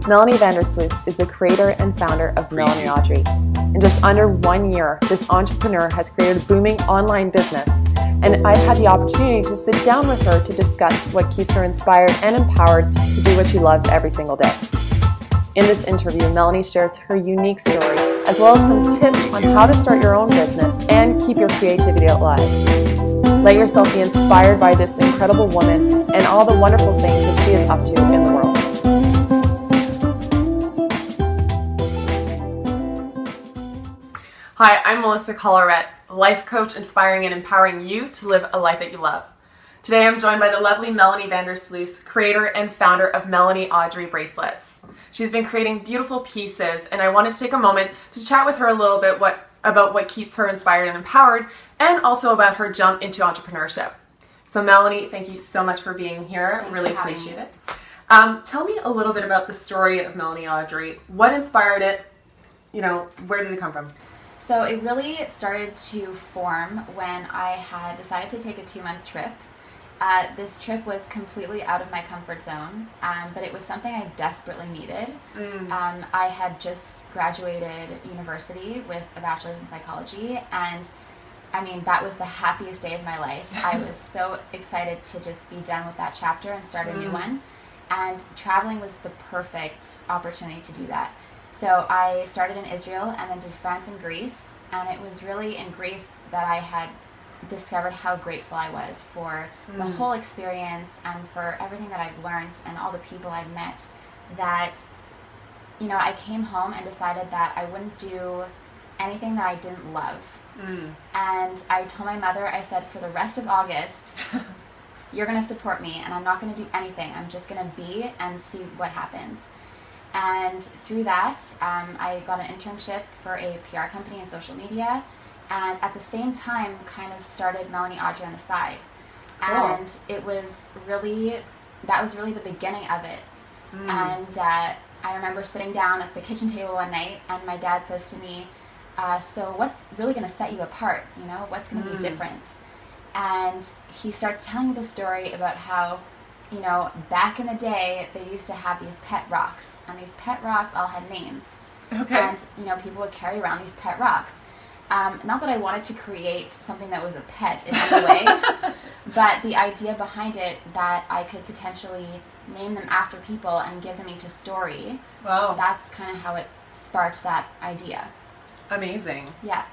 Melanie Vandersluis is the creator and founder of Melanie Audrey. In just under 1 year, this entrepreneur has created a booming online business, and I've had the opportunity to sit down with her to discuss what keeps her inspired and empowered to do what she loves every single day. In this interview, Melanie shares her unique story, as well as some tips on how to start your own business and keep your creativity alive. Let yourself be inspired by this incredible woman and all the wonderful things that she is up to in the world. Hi, I'm Melissa Collarette, life coach inspiring and empowering you to live a life that you love. Today I'm joined by the lovely Melanie Vandersluis, creator and founder of Melanie Audrey bracelets. She's been creating beautiful pieces, and I wanted to take a moment to chat with her a little bit about what keeps her inspired and empowered, and also about her jump into entrepreneurship. So Melanie, thank you so much for being here. I really appreciate it. Tell me a little bit about the story of Melanie Audrey. What inspired it? Where did it come from? So it really started to form when I had decided to take a 2-month trip. This trip was completely out of my comfort zone, but it was something I desperately needed. I had just graduated university with a bachelor's in psychology, and I mean, that was the happiest day of my life. I was so excited to just be done with that chapter and start a new one, and traveling was the perfect opportunity to do that. So I started in Israel and then did France and Greece, and it was really in Greece that I had discovered how grateful I was for the whole experience and for everything that I've learned and all the people I've met, that, I came home and decided that I wouldn't do anything that I didn't love. And I told my mother, I said, for the rest of August, you're going to support me, and I'm not going to do anything. I'm just going to be and see what happens. And through that, I got an internship for a PR company in social media, and at the same time kind of started Melanie Audrey on the side. Cool. And that was really the beginning of it. And I remember sitting down at the kitchen table one night, and my dad says to me, so what's really going to set you apart? What's going to be different? And he starts telling me the story about how, back in the day, they used to have these pet rocks, and these pet rocks all had names. Okay. And, people would carry around these pet rocks. Not that I wanted to create something that was a pet in any way, but the idea behind it that I could potentially name them after people and give them each a story. Wow. That's kind of how it sparked that idea. Amazing. Yeah.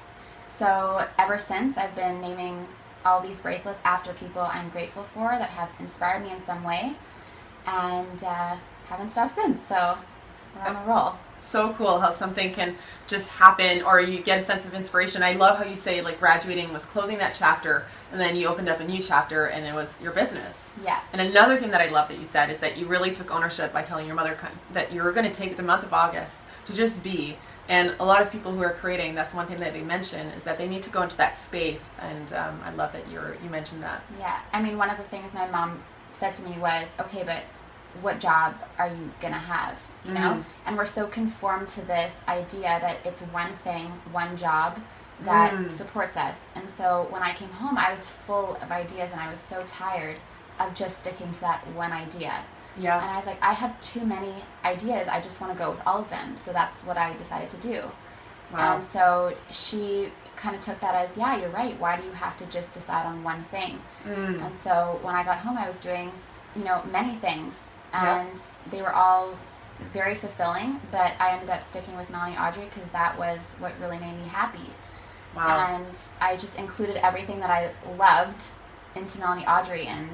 So ever since, I've been naming all these bracelets after people I'm grateful for that have inspired me in some way, and haven't stopped since. So we're on a roll. So cool how something can just happen, or you get a sense of inspiration. I love how you say, like, graduating was closing that chapter, and then you opened up a new chapter, and it was your business. Yeah. And another thing that I love that you said is that you really took ownership by telling your mother that you were going to take the month of August to just be. And a lot of people who are creating, that's one thing that they mention, is that they need to go into that space. And I love that you mentioned that. Yeah. I mean, one of the things my mom said to me was, okay, but what job are you going to have? And we're so conformed to this idea that it's one thing, one job that supports us. And so when I came home, I was full of ideas, and I was so tired of just sticking to that one idea. Yeah. And I was like, I have too many ideas. I just want to go with all of them. So that's what I decided to do. Wow. And so she kind of took that as, yeah, you're right. Why do you have to just decide on one thing? And so when I got home, I was doing, many things. And they were all very fulfilling. But I ended up sticking with Melanie Audrey because that was what really made me happy. Wow. And I just included everything that I loved into Melanie Audrey. And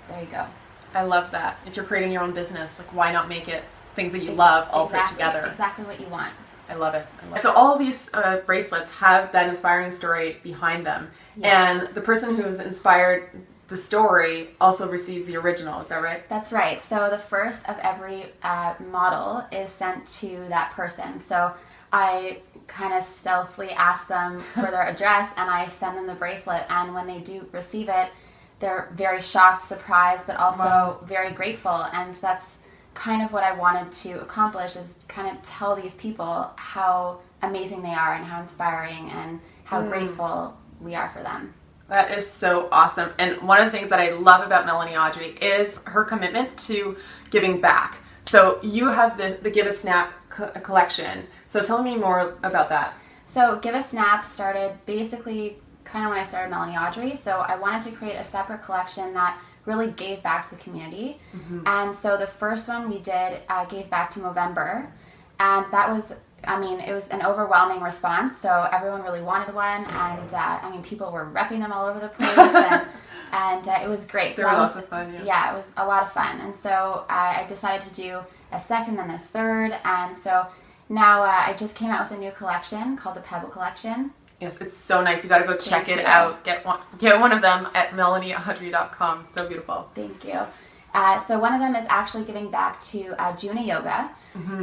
there you go. I love that. If you're creating your own business, like, why not make it things that you love all put together? Exactly what you want. I love it. So all of these bracelets have that inspiring story behind them. Yeah. And the person who has inspired the story also receives the original. Is that right? That's right. So the first of every model is sent to that person. So I kind of stealthily ask them for their address, and I send them the bracelet. And when they do receive it, they're very shocked, surprised, but also very grateful. And that's kind of what I wanted to accomplish, is kind of tell these people how amazing they are and how inspiring and how grateful we are for them. That is so awesome. And one of the things that I love about Melanie Audrey is her commitment to giving back. So you have the Give a Snap collection. So tell me more about that. So Give a Snap started basically kind of when I started Melanie Audrey. So I wanted to create a separate collection that really gave back to the community. And so the first one we did gave back to Movember. And that was, it was an overwhelming response. So everyone really wanted one. And people were repping them all over the place. And it was great. They were lots of fun, yeah. Yeah, it was a lot of fun. And so I decided to do a second and a third. And so now I just came out with a new collection called the Pebble Collection. Yes, it's so nice. You got to go check it out. Get one of them at melanieaudrey.com. So beautiful. Thank you. So one of them is actually giving back to Juna Yoga.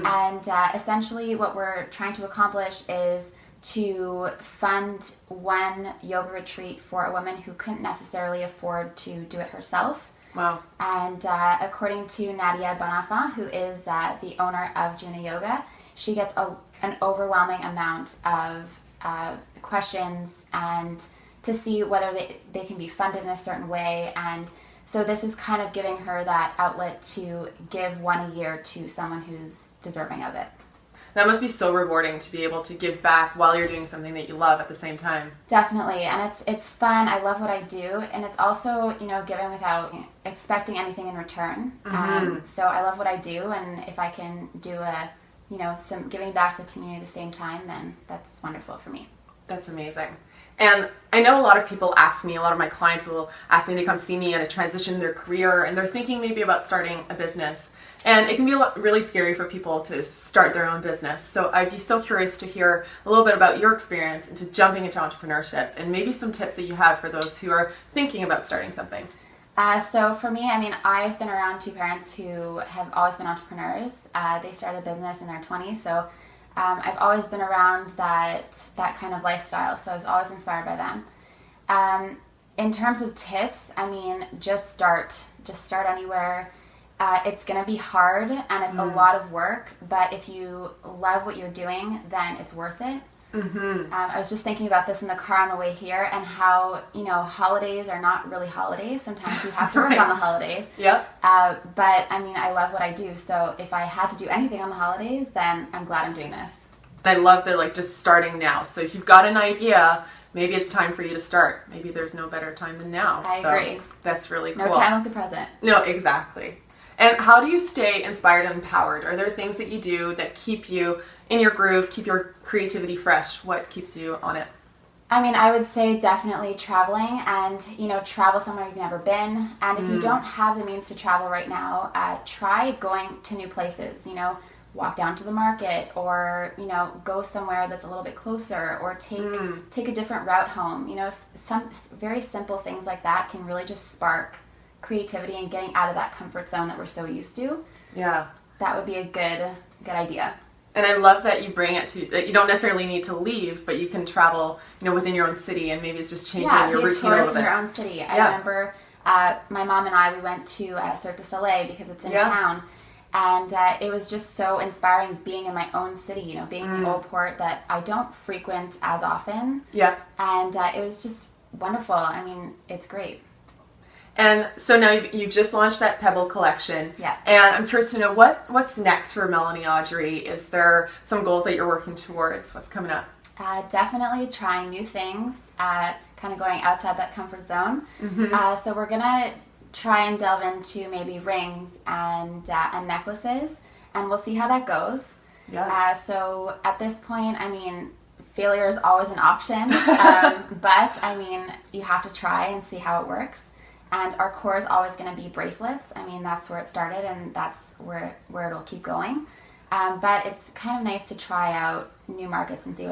And essentially what we're trying to accomplish is to fund one yoga retreat for a woman who couldn't necessarily afford to do it herself. Wow. And according to Nadia Bonafant, who is the owner of Juna Yoga, she gets an overwhelming amount of questions and to see whether they can be funded in a certain way. And so this is kind of giving her that outlet to give one a year to someone who's deserving of it. That must be so rewarding to be able to give back while you're doing something that you love at the same time. Definitely, and it's fun. I love what I do, and it's also giving without expecting anything in return. So I love what I do, and if I can do some giving back to the community at the same time, then that's wonderful for me. That's amazing. And I know a lot of people ask me, a lot of my clients will ask me, they come see me in a transition in their career, and they're thinking maybe about starting a business. And it can be really scary for people to start their own business. So I'd be so curious to hear a little bit about your experience into jumping into entrepreneurship and maybe some tips that you have for those who are thinking about starting something. So for me, I've been around two parents who have always been entrepreneurs. They started a business in their 20s, so I've always been around that kind of lifestyle, so I was always inspired by them. In terms of tips, just start anywhere. It's going to be hard and it's a lot of work, but if you love what you're doing, then it's worth it. I was just thinking about this in the car on the way here and how, holidays are not really holidays. Sometimes you have to work on the holidays. Yep. But I love what I do. So if I had to do anything on the holidays, then I'm glad I'm doing this. I love that, just starting now. So if you've got an idea, maybe it's time for you to start. Maybe there's no better time than now. I agree. That's really cool. No time like the present. No, exactly. And how do you stay inspired and empowered? Are there things that you do that keep you in your groove, keep your creativity fresh? What keeps you on it? I would say definitely traveling and, travel somewhere you've never been. And if you don't have the means to travel right now, try going to new places, walk down to the market or, go somewhere that's a little bit closer or take a different route home. Some very simple things like that can really just spark creativity and getting out of that comfort zone that we're so used to. Yeah. That would be a good idea. And I love that you bring it to, that you don't necessarily need to leave, but you can travel, within your own city, and maybe it's just changing your routine a little bit. In your own city. I remember my mom and I, we went to Cirque du Soleil because it's in town. And it was just so inspiring being in my own city, being in the old port that I don't frequent as often. Yeah. And it was just wonderful. It's great. And so now you just launched that Pebble collection. Yeah. And I'm curious to know what's next for Melanie Audrey. Is there some goals that you're working towards? What's coming up? Definitely trying new things, kind of going outside that comfort zone. So we're going to try and delve into maybe rings and necklaces, and we'll see how that goes. Yeah. So at this point, failure is always an option, but you have to try and see how it works. And our core is always going to be bracelets. That's where it started, and that's where it'll keep going. But it's kind of nice to try out new markets and see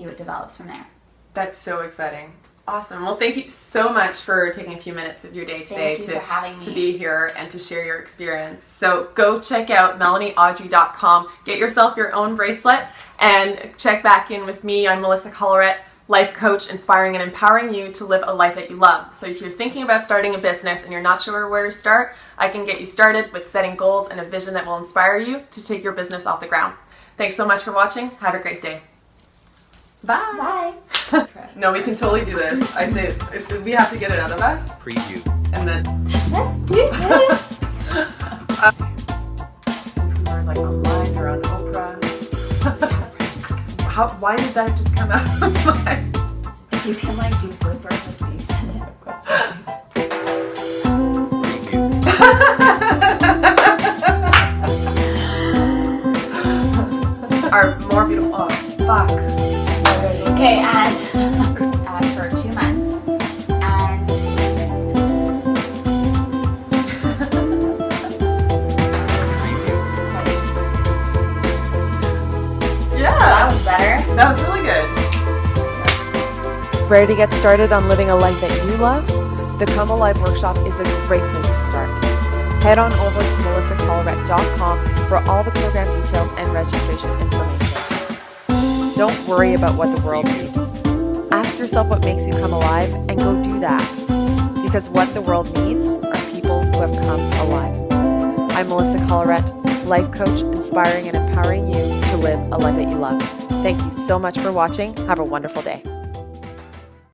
what develops from there. That's so exciting. Awesome. Well, thank you so much for taking a few minutes of your day today to be here and to share your experience. So go check out melanieaudrey.com. Get yourself your own bracelet and check back in with me. I'm Melissa Collerette, life coach, inspiring and empowering you to live a life that you love. So if you're thinking about starting a business and you're not sure where to start, I can get you started with setting goals and a vision that will inspire you to take your business off the ground. Thanks so much for watching. Have a great day. Bye. Bye. No, we can totally do this. I say we have to get it out of us. Preview. And then Let's do this. Why did that just come out of my... If you can like do bloopers with names in it. Are more beautiful. Oh, fuck. Okay, and for 2 months, and yeah, that was better. That was really good. Ready to get started on living a life that you love? The Come Alive workshop is a great place to start. Head on over to melissacollerette.com for all the program details and registration information. Don't worry about what the world needs. Ask yourself what makes you come alive and go do that. Because what the world needs are people who have come alive. I'm Melissa Collerette, life coach, inspiring and empowering you to live a life that you love. Thank you so much for watching. Have a wonderful day.